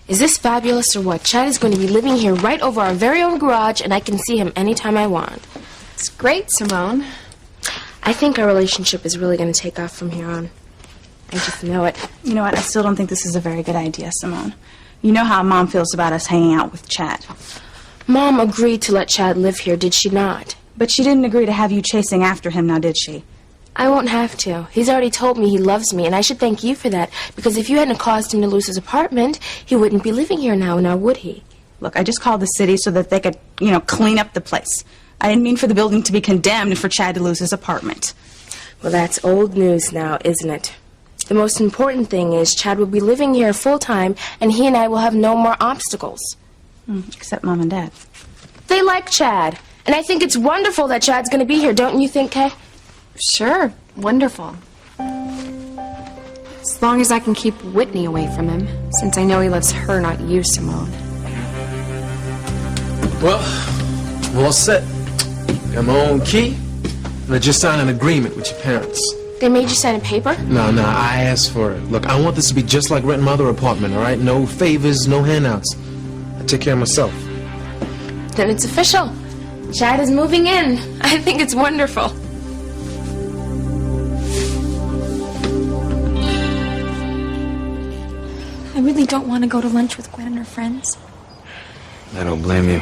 Is this fabulous or what? Chad is going to be living here right over our very own garage, and I can see him anytime I want. It's great, Simone. I think our relationship is really going to take off from here on. I just know it. You know what? I still don't think this is a very good idea, Simone. You know how Mom feels about us hanging out with Chad. Mom agreed to let Chad live here, did she not? But she didn't agree to have you chasing after him, now did she? I won't have to. He's already told me he loves me, and I should thank you for that, because if you hadn't caused him to lose his apartment, he wouldn't be living here now would he? Look, I just called the city so that they could, clean up the place. I didn't mean for the building to be condemned and for Chad to lose his apartment. Well, that's old news now, isn't it? The most important thing is Chad will be living here full-time, and he and I will have no more obstacles. Except Mom and Dad. They like Chad, and I think it's wonderful that Chad's going to be here, don't you think, Kay? Sure, wonderful. As long as I can keep Whitney away from him, since I know he loves her, not you, Simone. Well, I'm all set. Got my own key, and I just signed an agreement with your parents. They made you sign a paper? No, I asked for it. Look, I want this to be just like renting my other apartment, all right? No favors, no handouts. I take care of myself. Then it's official. Chad is moving in. I think it's wonderful. I really don't want to go to lunch with Gwen and her friends. I don't blame you.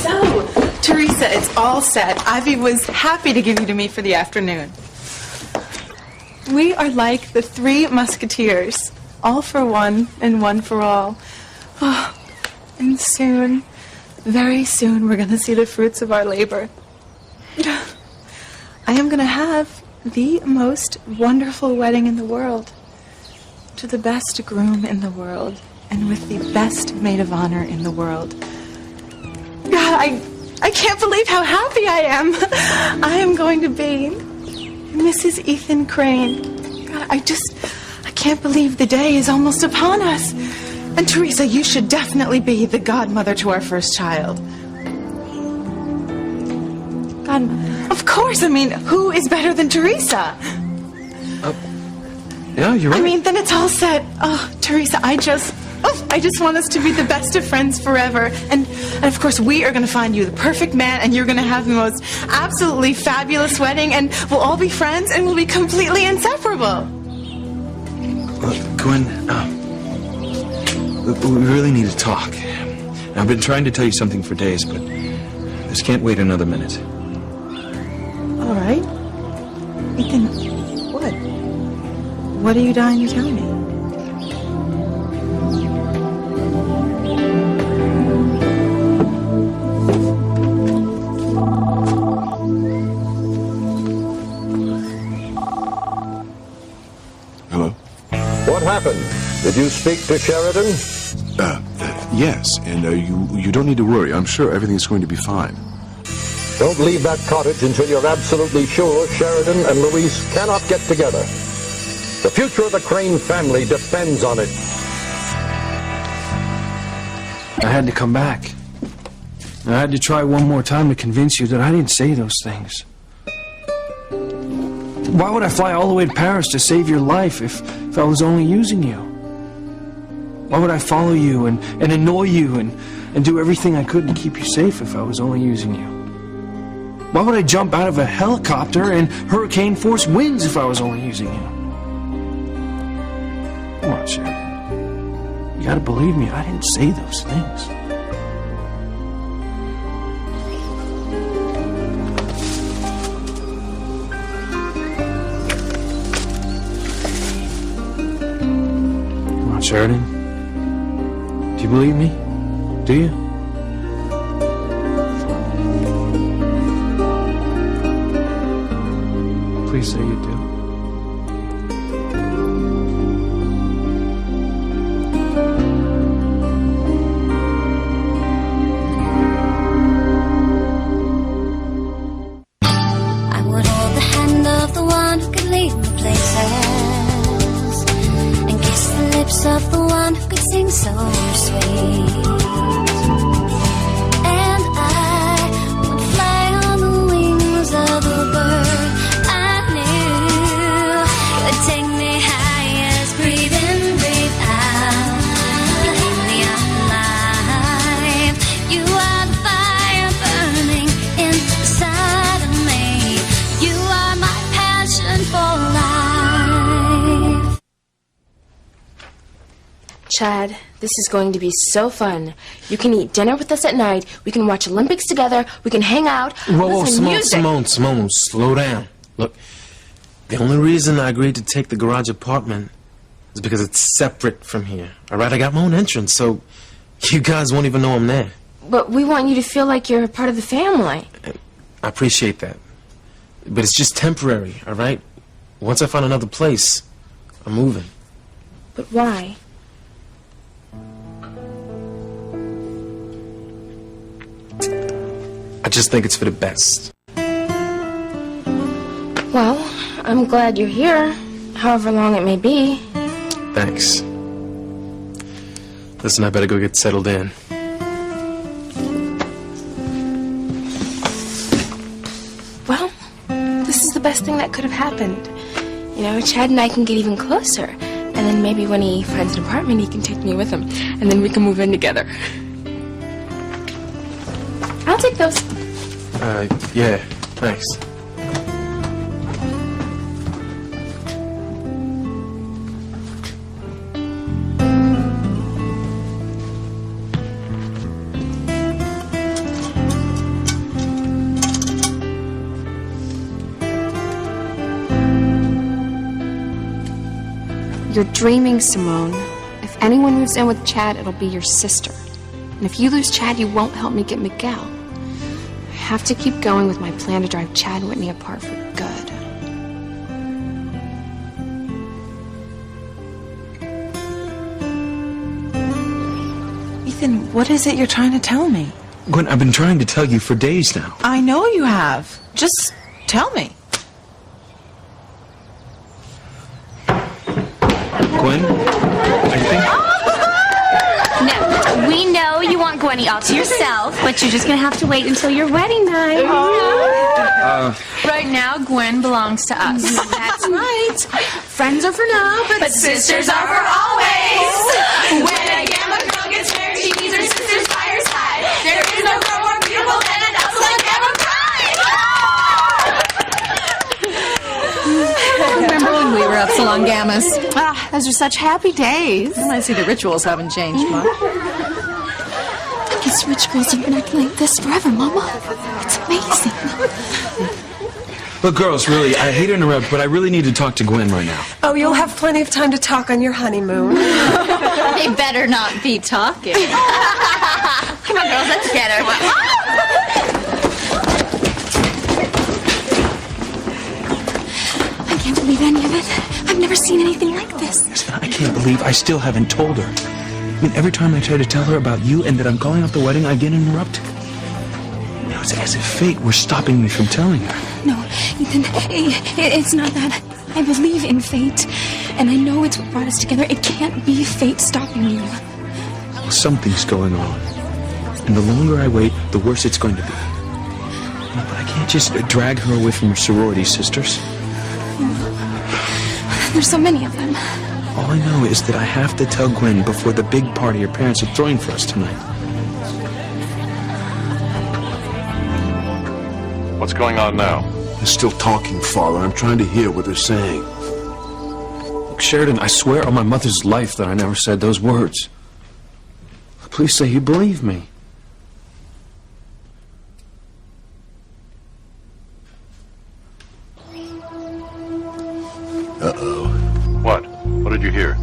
So, Teresa, it's all set. Ivy was happy to give you to me for the afternoon. We are like the Three Musketeers, all for one and one for all. Oh, and soon, very soon, we're going to see the fruits of our labor. I am going to have the most wonderful wedding in the world, to the best groom in the world, and with the best maid of honor in the world. God, I can't believe how happy I am. I am going to be Mrs. Ethan Crane. God, I can't believe the day is almost upon us. And Teresa, you should definitely be the godmother to our first child. Godmother? Of course, I mean, who is better than Teresa? Yeah, you're right. I mean, then it's all set. Oh, Teresa, I just want us to be the best of friends forever. And of course, we are going to find you the perfect man, and you're going to have the most absolutely fabulous wedding, and we'll all be friends, and we'll be completely inseparable. Gwen, we really need to talk. I've been trying to tell you something for days, but this can't wait another minute. All right. Ethan, what? What are you dying to tell me? Hello? What happened? Did you speak to Sheridan? Yes, and you don't need to worry. I'm sure everything's going to be fine. Don't leave that cottage until you're absolutely sure Sheridan and Louise cannot get together. The future of the Crane family depends on it. I had to come back. I had to try one more time to convince you that I didn't say those things. Why would I fly all the way to Paris to save your life if I was only using you? Why would I follow you and annoy you and do everything I could to keep you safe if I was only using you? Why would I jump out of a helicopter in hurricane-force winds if I was only using you? Come on, Sheridan. You gotta believe me, I didn't say those things. Come on, Sheridan. Do you believe me? Do you? Please say you do. I would hold the hand of the one who could leave me places and kiss the lips of the one who could sing so sweet. And I would fly on the wings of a bird I knew would take me high as breathe in, breathe out. Chad, this is going to be so fun. You can eat dinner with us at night. We can watch Olympics together. We can hang out. Whoa, listen to Simone, slow down. Look, the only reason I agreed to take the garage apartment is because it's separate from here. All right, I got my own entrance, so you guys won't even know I'm there. But we want you to feel like you're a part of the family. I appreciate that. But it's just temporary, all right? Once I find another place, I'm moving. But why? I just think it's for the best. Well, I'm glad you're here, however long it may be. Thanks. Listen, I better go get settled in. Well, this is the best thing that could have happened. You know, Chad and I can get even closer. And then maybe when he finds an apartment, he can take me with him. And then we can move in together. I'll take those. Yeah, thanks. You're dreaming, Simone. If anyone moves in with Chad, it'll be your sister. And if you lose Chad, you won't help me get Miguel. I have to keep going with my plan to drive Chad and Whitney apart for good. Ethan, what is it you're trying to tell me? Gwen, I've been trying to tell you for days now. I know you have. Just tell me. Gwen, I think... No, we know you want Gwenny all to yourself, but you're just gonna have to wait until your wedding night. Right now, Gwen belongs to us. That's right. Friends are for now, but sisters are for always. When a Gamma girl gets married, she needs her sisters by her side. There is no girl more beautiful than an Elsa Gamma bride. Remember when we were Epsilon Gammas? Ah, those are such happy days. I see the rituals haven't changed much. These rich girls have been acting like this forever, Mama. It's amazing. But girls, really, I hate to interrupt, but I really need to talk to Gwen right now. Oh, you'll have plenty of time to talk on your honeymoon. They better not be talking. Come on, girls, let's get her. I can't believe any of it. I've never seen anything like this. Listen, I can't believe I still haven't told her. I mean, every time I try to tell her about you and that I'm calling off the wedding, I get interrupted. You know, it's as if fate were stopping me from telling her. No, Ethan, it's not that. I believe in fate, and I know it's what brought us together. It can't be fate stopping you. Well, something's going on. And the longer I wait, the worse it's going to be. No, but I can't just drag her away from her sorority sisters. There's so many of them. All I know is that I have to tell Gwen before the big party her parents are throwing for us tonight. What's going on now? They're still talking, Father. I'm trying to hear what they're saying. Look, Sheridan, I swear on my mother's life that I never said those words. Please say you believe me. Uh-oh. What? What did you hear?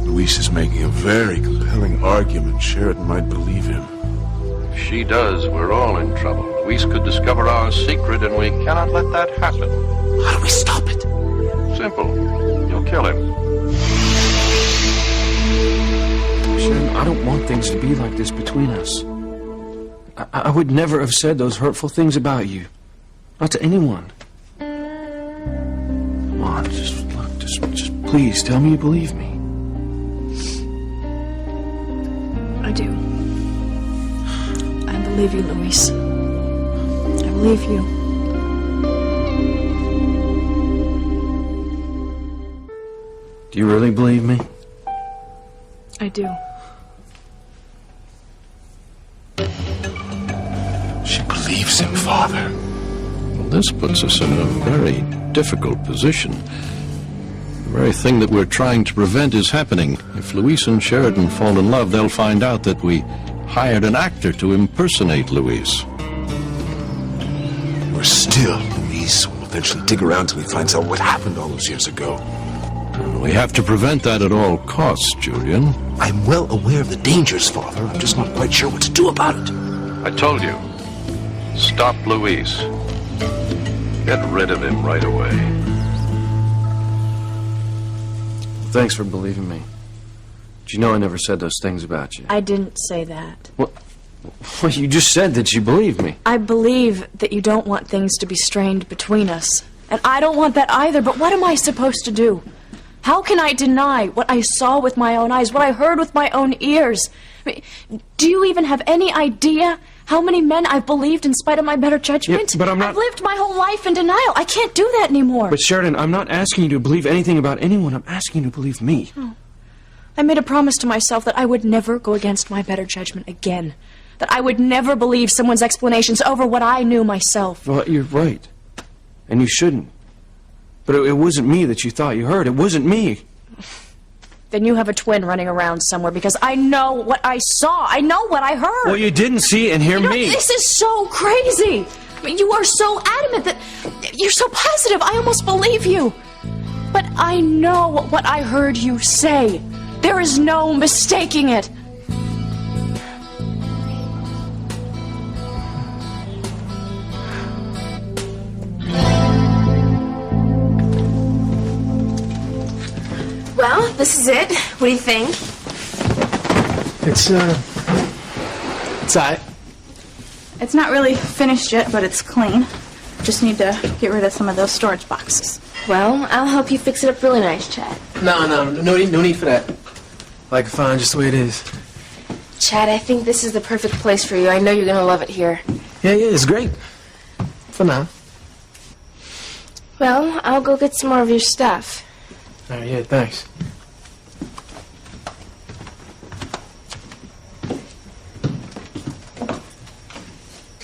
Luis is making a very compelling argument. Sheridan might believe him. If she does, we're all in trouble. Luis could discover our secret, and we cannot let that happen. How do we stop it? Simple. You'll kill him. Sheridan, I don't want things to be like this between us. I would never have said those hurtful things about you. Not to anyone. Come on, just please tell me you believe me. I do. I believe you, Luis. I believe you. Do you really believe me? I do. She believes him, Father. Well, this puts us in a very difficult position. very thing that we're trying to prevent is happening. If Louise and Sheridan fall in love, they'll find out that we hired an actor to impersonate Louise. Worse still, Louise will eventually dig around till he finds out what happened all those years ago. We have to prevent that at all costs, Julian. I'm well aware of the dangers, Father. I'm just not quite sure what to do about it. I told you. Stop Luis. Get rid of him right away. Thanks for believing me. But you know I never said those things about you. I didn't say that. Well, you just said that you believe me. I believe that you don't want things to be strained between us. And I don't want that either, but what am I supposed to do? How can I deny what I saw with my own eyes, what I heard with my own ears? I mean, do you even have any idea how many men I've believed in spite of my better judgment? Yeah, but I'm not... I've lived my whole life in denial. I can't do that anymore. But Sheridan, I'm not asking you to believe anything about anyone. I'm asking you to believe me. Oh. I made a promise to myself that I would never go against my better judgment again. That I would never believe someone's explanations over what I knew myself. Well, you're right. And you shouldn't. But it wasn't me that you thought you heard. It wasn't me. Then you have a twin running around somewhere, because I know what I saw. I know what I heard. Well, you didn't see and hear me. This is so crazy. I mean, you are so adamant that you're so positive. I almost believe you. But I know what I heard you say. There is no mistaking it. Well, this is it. What do you think? It's all right. It's not really finished yet, but it's clean. Just need to get rid of some of those storage boxes. Well, I'll help you fix it up really nice, Chad. No need for that. Like fine, just the way it is. Chad, I think this is the perfect place for you. I know you're gonna love it here. Yeah, it's great. For now. Well, I'll go get some more of your stuff. All right, yeah, thanks.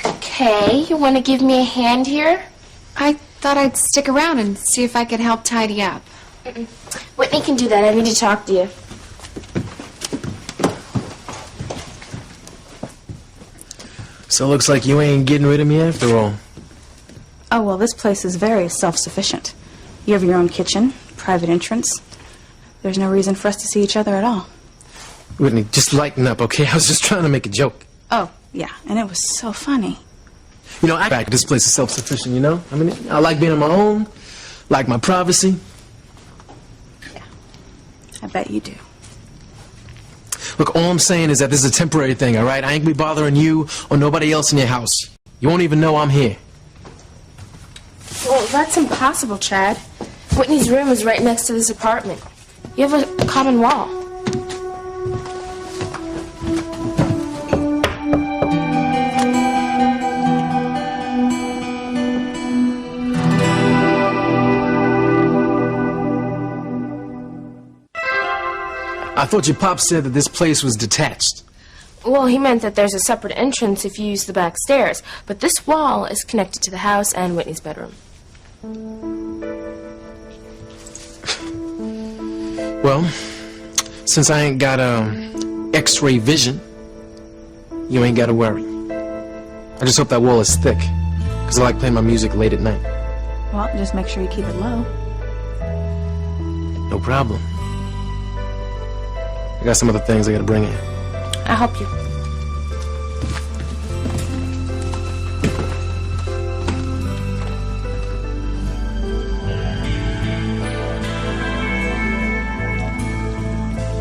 Okay, you want to give me a hand here? I thought I'd stick around and see if I could help tidy up. Whitney can do that. I need to talk to you. So it looks like you ain't getting rid of me after all. Oh, well, this place is very self-sufficient. You have your own kitchen, private entrance. There's no reason for us to see each other at all. Whitney, just lighten up, okay? I was just trying to make a joke. Oh, yeah, and it was so funny. You know, this place is self-sufficient, you know? I mean, I like being on my own, like my privacy. Yeah, I bet you do. Look, all I'm saying is that this is a temporary thing, all right? I ain't gonna be bothering you or nobody else in your house. You won't even know I'm here. Well, that's impossible, Chad. Whitney's room is right next to this apartment. You have a common wall. I thought your pop said that this place was detached. Well, he meant that there's a separate entrance if you use the back stairs, but this wall is connected to the house and Whitney's bedroom. Well, since I ain't got X-ray vision, you ain't got to worry. I just hope that wall is thick, because I like playing my music late at night. Well, just make sure you keep it low. No problem. I got some other things I gotta bring in. I'll help you.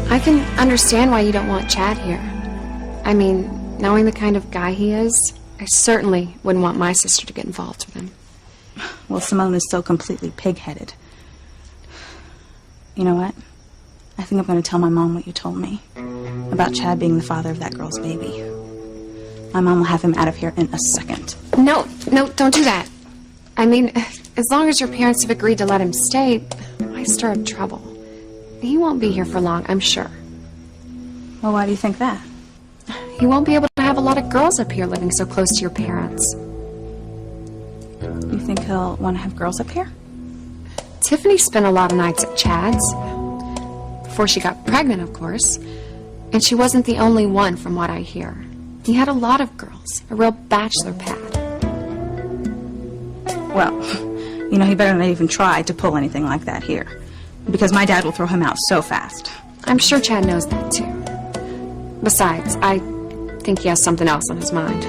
I can understand why you don't want Chad here. I mean, knowing the kind of guy he is, I certainly wouldn't want my sister to get involved with him. Well, Simone is so completely pig-headed. You know what? I think I'm going to tell my mom what you told me about Chad being the father of that girl's baby. My mom will have him out of here in a second. No, don't do that. I mean, as long as your parents have agreed to let him stay, why stir up trouble? He won't be here for long, I'm sure. Well, why do you think that? He won't be able to have a lot of girls up here living so close to your parents. You think he'll want to have girls up here? It's Tiffany spent a lot of nights at Chad's. Before she got pregnant, of course. And she wasn't the only one, from what I hear. He had a lot of girls. A real bachelor pad. Well, you know, he better not even try to pull anything like that here. Because my dad will throw him out so fast. I'm sure Chad knows that, too. Besides, I think he has something else on his mind.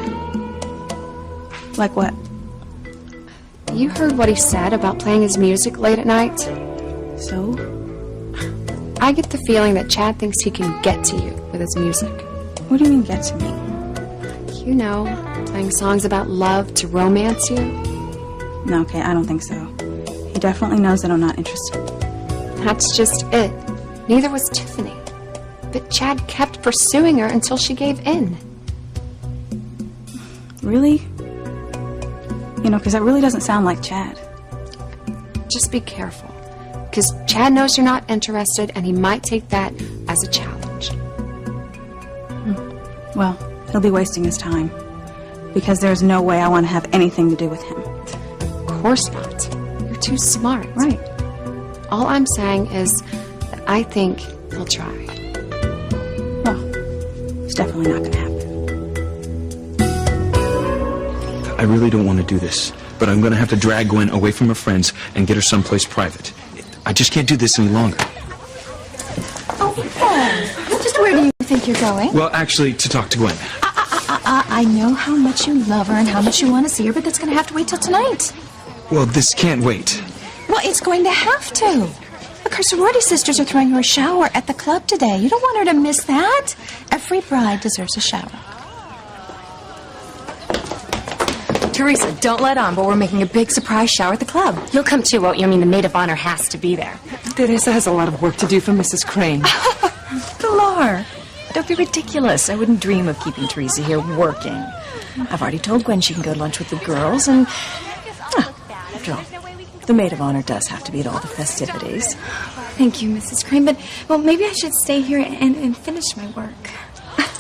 Like what? You heard what he said about playing his music late at night? So? I get the feeling that Chad thinks he can get to you with his music. What do you mean, get to me? You know, playing songs about love to romance you. No, okay, I don't think so. He definitely knows that I'm not interested. That's just it. Neither was Tiffany. But Chad kept pursuing her until she gave in. Really? You know, because that really doesn't sound like Chad. Just be careful. Because Chad knows you're not interested, and he might take that as a challenge. Well, he'll be wasting his time. Because there's no way I want to have anything to do with him. Of course not. You're too smart. Right. All I'm saying is that I think he'll try. Well, it's definitely not going to happen. I really don't want to do this, but I'm going to have to drag Gwen away from her friends and get her someplace private. I just can't do this any longer. Oh, just where do you think you're going? Well, actually, to talk to Gwen. I know how much you love her and how much you want to see her, but that's going to have to wait till tonight. Well, this can't wait. Well, it's going to have to. Look, her sorority sisters are throwing her a shower at the club today. You don't want her to miss that. Every bride deserves a shower. Teresa, don't let on, but we're making a big surprise shower at the club. You'll come too, won't you? I mean, the maid of honor has to be there. Teresa has a lot of work to do for Mrs. Crane. Pilar, don't be ridiculous. I wouldn't dream of keeping Teresa here working. I've already told Gwen she can go to lunch with the girls, and after all, the maid of honor does have to be at all the festivities. Thank you, Mrs. Crane, but, well, maybe I should stay here and finish my work.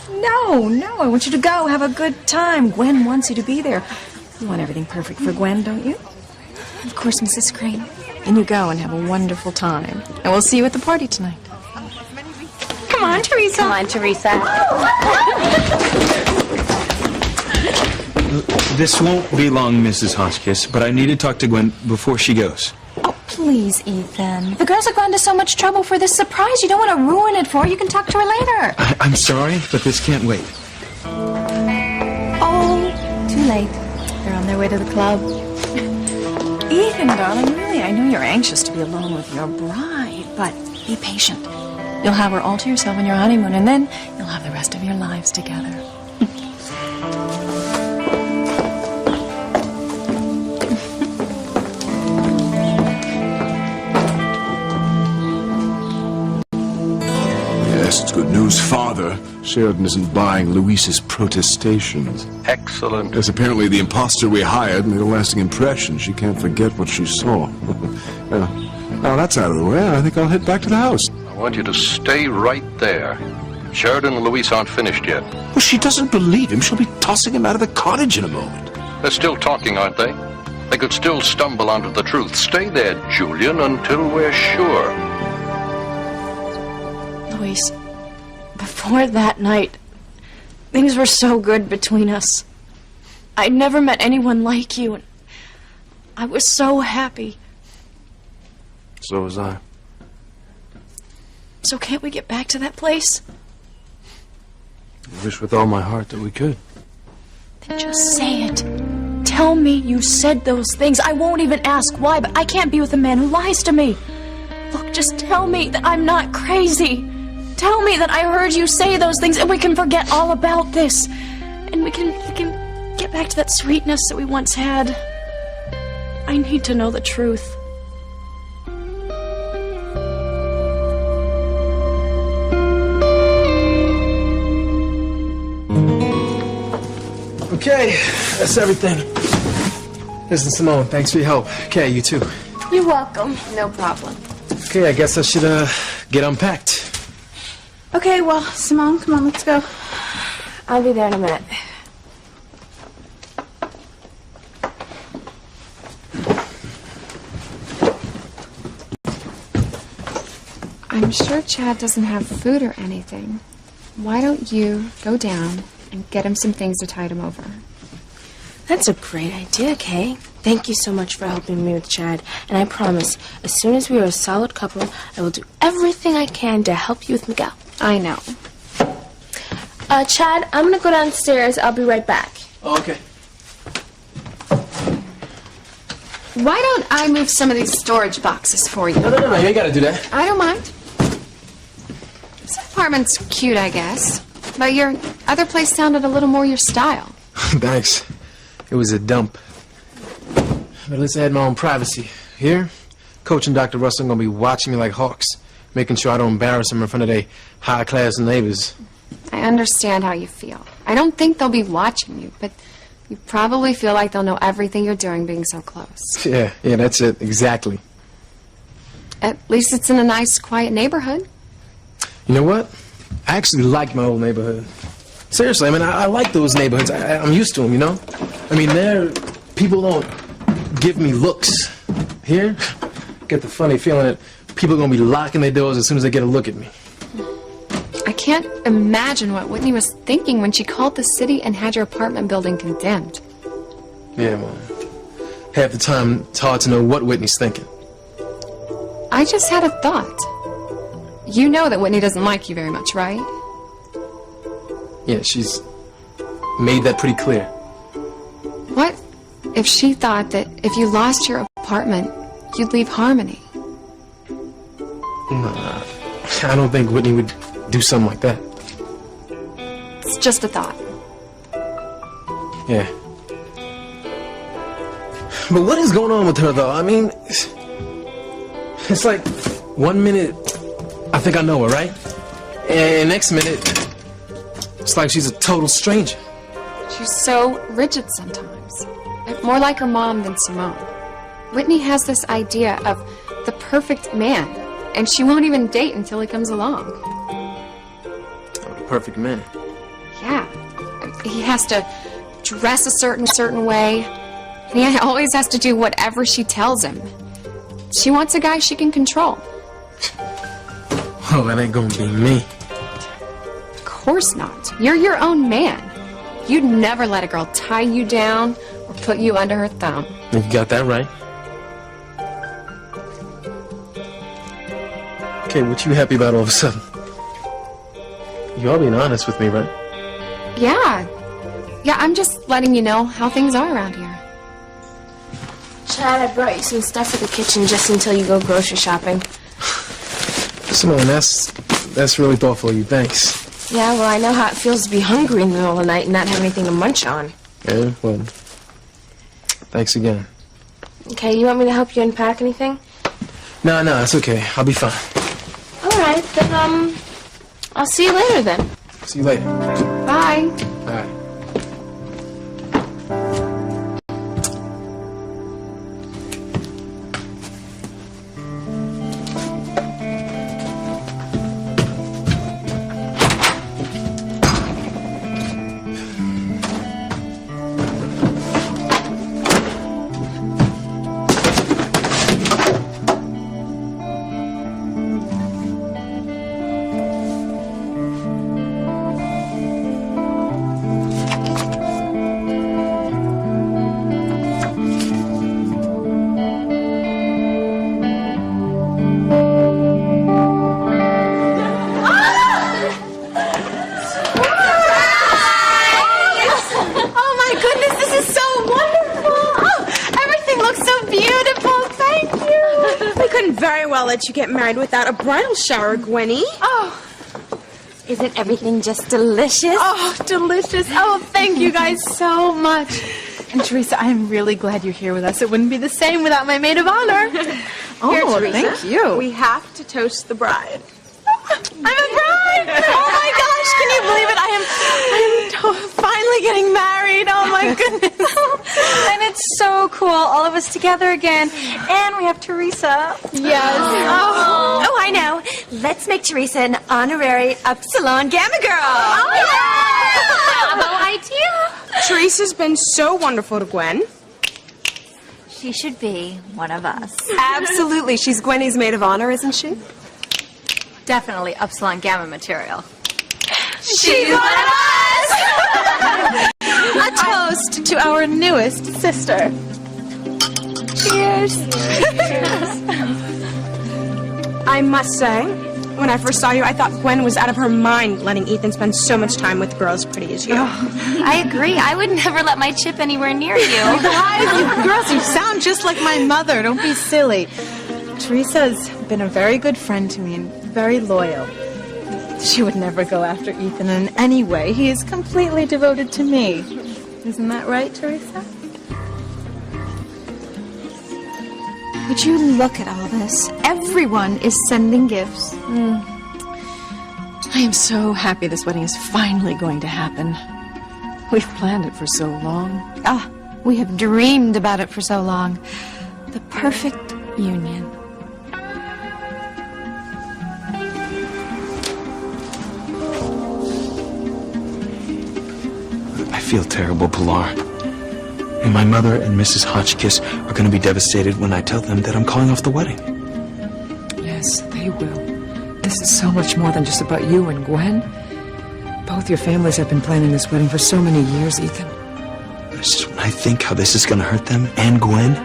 No, I want you to go. Have a good time. Gwen wants you to be there. You want everything perfect for Gwen, don't you? Of course, Mrs. Crane. And you go and have a wonderful time. And we'll see you at the party tonight. Come on, Teresa. Come on, Teresa. This won't be long, Mrs. Hotchkiss, but I need to talk to Gwen before she goes. Oh, please, Ethan. The girls have gone to so much trouble for this surprise. You don't want to ruin it for her. You can talk to her later. I'm sorry, but this can't wait. Oh, too late. They're on their way to the club. Ethan, darling, really, I know you're anxious to be alone with your bride, but be patient. You'll have her all to yourself on your honeymoon, and then you'll have the rest of your lives together. Yes, it's good news, Father. Sheridan isn't buying Luis's protestations. Excellent. Yes, apparently the imposter we hired made a lasting impression. She can't forget what she saw. Now that's out of the way, I think I'll head back to the house. I want you to stay right there. Sheridan and Luis aren't finished yet. Well, she doesn't believe him. She'll be tossing him out of the cottage in a moment. They're still talking, aren't they? They could still stumble onto the truth. Stay there, Julian, until we're sure. Luis, before that night, things were so good between us. I'd never met anyone like you, and I was so happy. So was I. So can't we get back to that place? I wish with all my heart that we could. Then just say it. Tell me you said those things. I won't even ask why, but I can't be with a man who lies to me. Look, just tell me that I'm not crazy. Tell me that I heard you say those things, and we can forget all about this. And we can get back to that sweetness that we once had. I need to know the truth. Okay, that's everything. Listen, Simone, thanks for your help. Okay, you too. You're welcome. No problem. Okay, I guess I should, get unpacked. Okay, well, Simone, come on, let's go. I'll be there in a minute. I'm sure Chad doesn't have food or anything. Why don't you go down and get him some things to tide him over? That's a great idea, Kay. Thank you so much for helping me with Chad. And I promise, as soon as we are a solid couple, I will do everything I can to help you with Miguel. I know. Chad, I'm gonna go downstairs. I'll be right back. Oh, okay. Why don't I move some of these storage boxes for you? No, you ain't gotta do that. I don't mind. This apartment's cute, I guess. But your other place sounded a little more your style. Thanks. It was a dump. But at least I had my own privacy. Here, Coach and Dr. Russell are gonna be watching me like hawks, making sure I don't embarrass them in front of their high-class neighbors. I understand how you feel. I don't think they'll be watching you, but you probably feel like they'll know everything you're doing being so close. Yeah, that's it, exactly. At least it's in a nice, quiet neighborhood. You know what? I actually like my old neighborhood. Seriously, I mean, I like those neighborhoods. I'm used to them, you know? I mean, people don't give me looks. Here, get the funny feeling that people are going to be locking their doors as soon as they get a look at me. I can't imagine what Whitney was thinking when she called the city and had your apartment building condemned. Yeah, well, half the time it's hard to know what Whitney's thinking. I just had a thought. You know that Whitney doesn't like you very much, right? Yeah, she's made that pretty clear. What if she thought that if you lost your apartment, you'd leave Harmony? Nah, I don't think Whitney would do something like that. It's just a thought. Yeah. But what is going on with her, though? I mean, it's like 1 minute I think I know her, right? And next minute, it's like she's a total stranger. She's so rigid sometimes. More like her mom than Simone. Whitney has this idea of the perfect man, and she won't even date until he comes along. Oh, the perfect man. Yeah. He has to dress a certain way, and he always has to do whatever she tells him. She wants a guy she can control. Oh, that ain't gonna be me. Of course not. You're your own man. You'd never let a girl tie you down or put you under her thumb. You got that right. Okay, what you happy about all of a sudden? You all being honest with me, right? Yeah. Yeah, I'm just letting you know how things are around here. Chad, I brought you some stuff for the kitchen just until you go grocery shopping. Simone, that's really thoughtful of you. Thanks. Yeah, well, I know how it feels to be hungry in the middle of the night and not have anything to munch on. Yeah, well, thanks again. Okay, you want me to help you unpack anything? No, it's okay. I'll be fine. All right, then, I'll see you later, then. See you later. Bye. All right. Let you get married without a bridal shower, Gwenny. Oh, isn't everything just delicious? Oh, delicious. Oh, thank you guys so much. And Teresa, I'm really glad you're here with us. It wouldn't be the same without my maid of honor. Oh, Teresa, thank you. We have to toast the bride. I'm a bride! Oh my gosh, can you believe it? I am finally getting married. Oh my goodness. And it's so cool, all of us together again. And we have Teresa. Yes. Oh, I know. Let's make Teresa an honorary Upsilon Gamma girl. Oh, yeah! Bravo idea. Teresa's been so wonderful to Gwen. She should be one of us. Absolutely. She's Gwenny's maid of honor, isn't she? Definitely Upsilon Gamma material. She's one of us! A toast to our newest sister. Cheers. I must say, when I first saw you, I thought Gwen was out of her mind letting Ethan spend so much time with girls pretty as you. I agree. I would never let my chip anywhere near you. Hi, girls, you sound just like my mother. Don't be silly. Teresa's been a very good friend to me and very loyal. She would never go after Ethan in any way. He is completely devoted to me. Isn't that right, Teresa? Would you look at all this? Everyone is sending gifts. I am so happy this wedding is finally going to happen. We've planned it for so long. We have dreamed about it for so long. The perfect union. I feel terrible, Pilar. And my mother and Mrs. Hotchkiss are going to be devastated when I tell them that I'm calling off the wedding. Yes, they will. This is so much more than just about you and Gwen. Both your families have been planning this wedding for so many years, Ethan. It's just when I think how this is going to hurt them and Gwen,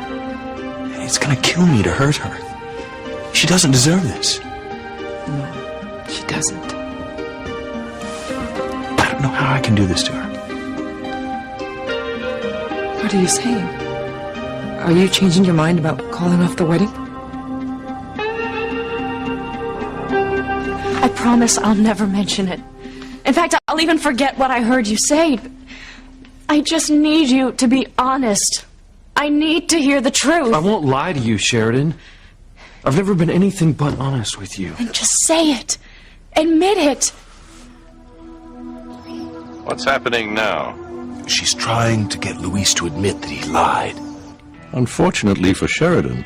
it's going to kill me to hurt her. She doesn't deserve this. No, she doesn't. I don't know how I can do this to her. What are you saying? Are you changing your mind about calling off the wedding? I promise I'll never mention it. In fact, I'll even forget what I heard you say. I just need you to be honest. I need to hear the truth. I won't lie to you, Sheridan. I've never been anything but honest with you. And just say it. Admit it. What's happening now? She's trying to get Luis to admit that he lied. Unfortunately for Sheridan,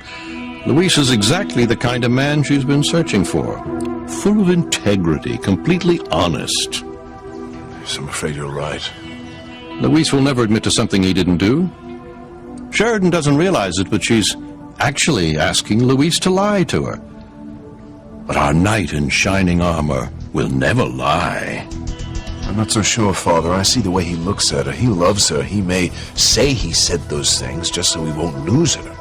Luis is exactly the kind of man she's been searching for. Full of integrity, completely honest. Yes, I'm afraid you're right. Luis will never admit to something he didn't do. Sheridan doesn't realize it, but she's actually asking Luis to lie to her. But our knight in shining armor will never lie. I'm not so sure, Father. I see the way he looks at her. He loves her. He may say he said those things just so he won't lose her.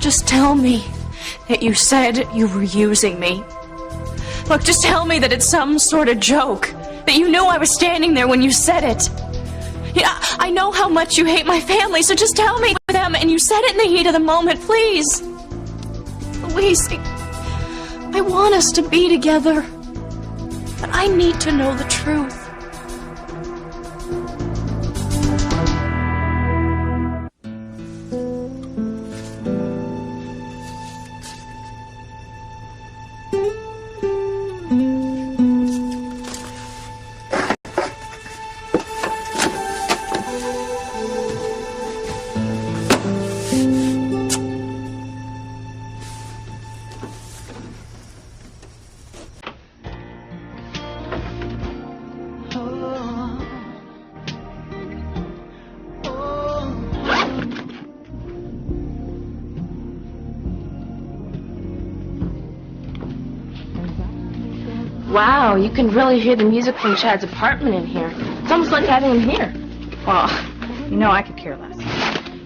Just tell me that you said you were using me. Look, just tell me that it's some sort of joke. That you knew I was standing there when you said it. Yeah, I know how much you hate my family, so just tell me with them, and you said it in the heat of the moment, please. Luis, I want us to be together. But I need to know the truth. Wow, you can really hear the music from Chad's apartment in here. It's almost like having him here. Well, you know I could care less.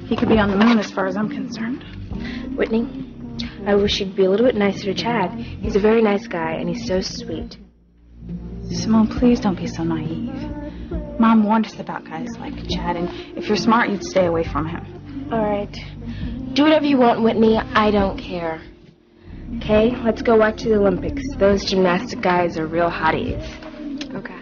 He could be on the moon as far as I'm concerned. Whitney, I wish you'd be a little bit nicer to Chad. He's a very nice guy, and he's so sweet. Simone, please don't be so naive. Mom warned us about guys like Chad, and if you're smart, you'd stay away from him. All right. Do whatever you want, Whitney. I don't care. Okay, let's go watch the Olympics. Those gymnastic guys are real hotties. Okay.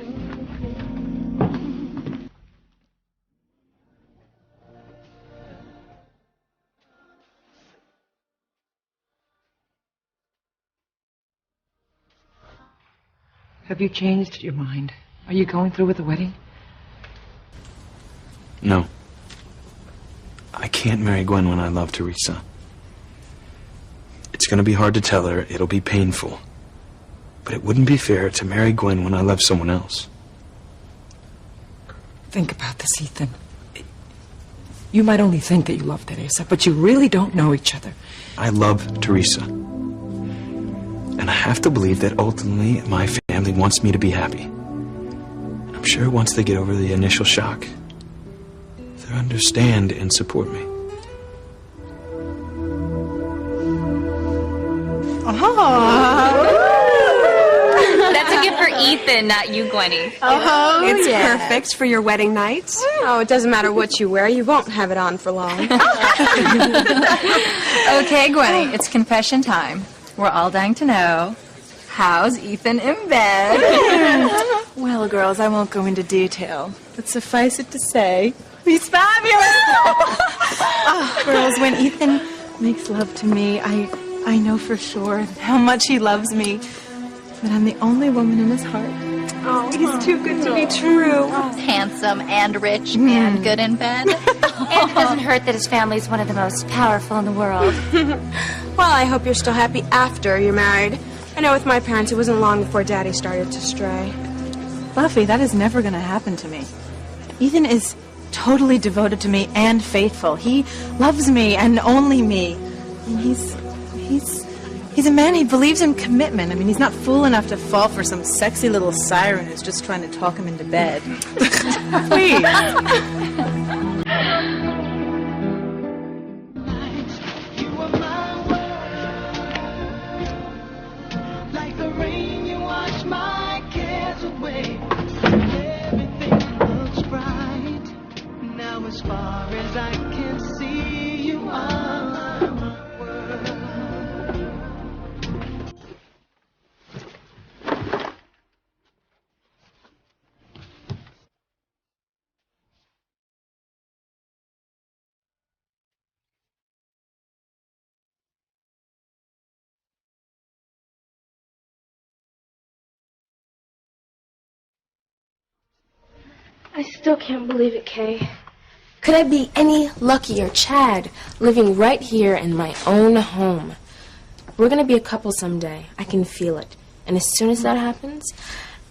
Have you changed your mind? Are you going through with the wedding? No. I can't marry Gwen when I love Teresa. It's going to be hard to tell her. It'll be painful. But it wouldn't be fair to marry Gwen when I love someone else. Think about this, Ethan. You might only think that you love Teresa, but you really don't know each other. I love Teresa. And I have to believe that ultimately my family wants me to be happy. And I'm sure once they get over the initial shock, they'll understand and support me. That's a gift for Ethan, not you, Gwenny. Oh, It's perfect for your wedding night. Oh, it doesn't matter what you wear. You won't have it on for long. Okay, Gwenny, it's confession time. We're all dying to know, how's Ethan in bed? Well, girls, I won't go into detail, but suffice it to say, he's fabulous! Girls, when Ethan makes love to me, I know for sure how much he loves me, but I'm the only woman in his heart. Oh, he's too good to be true. Handsome and rich and good in bed. And it doesn't hurt that his family's one of the most powerful in the world. Well, I hope you're still happy after you're married. I know with my parents, it wasn't long before Daddy started to stray. Buffy, that is never going to happen to me. Ethan is totally devoted to me and faithful. He loves me and only me. And he's a man, he believes in commitment. I mean, he's not fool enough to fall for some sexy little siren who's just trying to talk him into bed. Please. As far as I can see, you are my world. I still can't believe it, Kay. Could I be any luckier, Chad, living right here in my own home? We're going to be a couple someday. I can feel it. And as soon as that happens,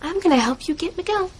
I'm going to help you get Miguel.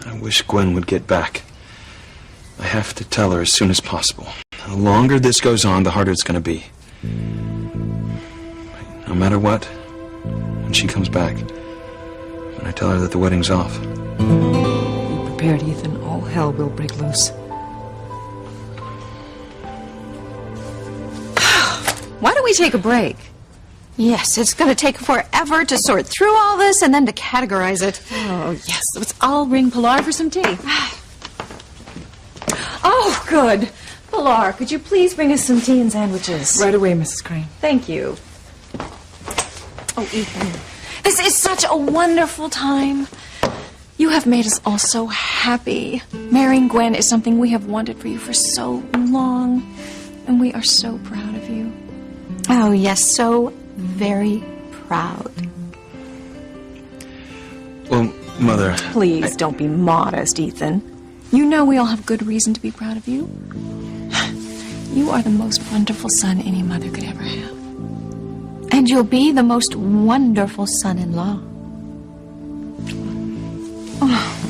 I wish Gwen would get back. I have to tell her as soon as possible. The longer this goes on, the harder it's going to be. No matter what, when she comes back, when I tell her that the wedding's off. Be prepared, Ethan. All hell will break loose. Why don't we take a break? Yes, it's going to take forever to sort through all this and then to categorize it. Oh, yes. Let's all ring Pilar for some tea. Oh, good. Pilar, could you please bring us some tea and sandwiches? Right away, Mrs. Crane. Thank you. Oh, Ethan, this is such a wonderful time. You have made us all so happy. Marrying Gwen is something we have wanted for you for so long, and we are so proud of you. Oh, yes, so very proud. Well, Mother... Please don't be modest, Ethan. You know we all have good reason to be proud of you. You are the most wonderful son any mother could ever have. And you'll be the most wonderful son-in-law. Oh.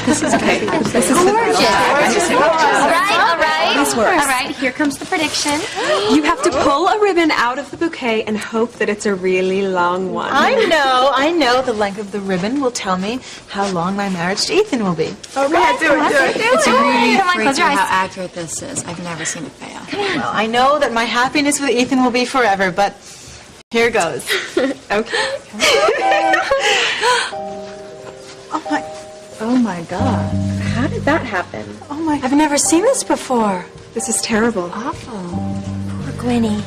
This is great. This is gorgeous. All right. Nice work. All right. right, here comes the prediction. You have to pull a ribbon out of the bouquet and hope that it's a really long one. I know. The length of the ribbon will tell me how long my marriage to Ethan will be. Oh, yeah, do it. It's really Come on, close your eyes. how accurate this is. I've never seen it fail. Well, I know that my happiness with Ethan will be forever, but here goes. Okay. Oh my God. How did that happen? Oh my. I've never seen this before. This is terrible. Awful. Poor Gwenny.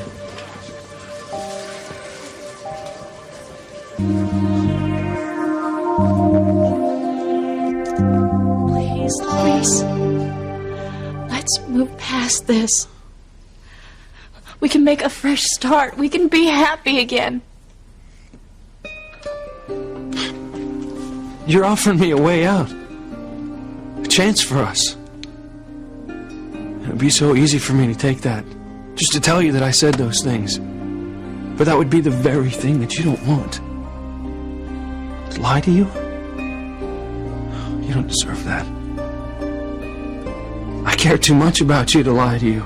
Please, Louise. Let's move past this. We can make a fresh start. We can be happy again. You're offering me a way out. A chance for us. It would be so easy for me to take that. Just to tell you that I said those things. But that would be the very thing that you don't want. To lie to you? You don't deserve that. I care too much about you to lie to you.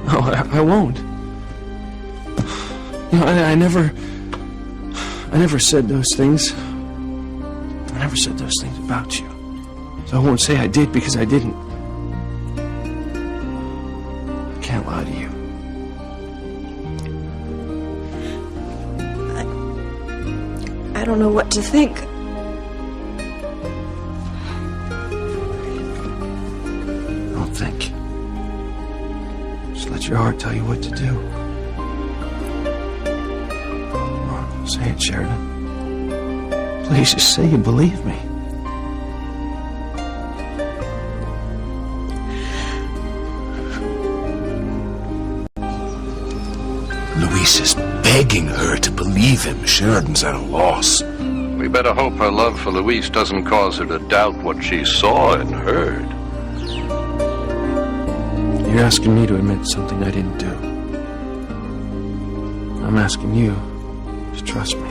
No, I won't. You know, I never said those things. I never said those things about you. So I won't say I did because I didn't. I can't lie to you. I don't know what to think. Don't think. Just let your heart tell you what to do. Come on, say it, Sheridan. Please, just say you believe me. Luis is begging her to believe him. Sheridan's at a loss. We better hope her love for Luis doesn't cause her to doubt what she saw and heard. You're asking me to admit something I didn't do. I'm asking you to trust me.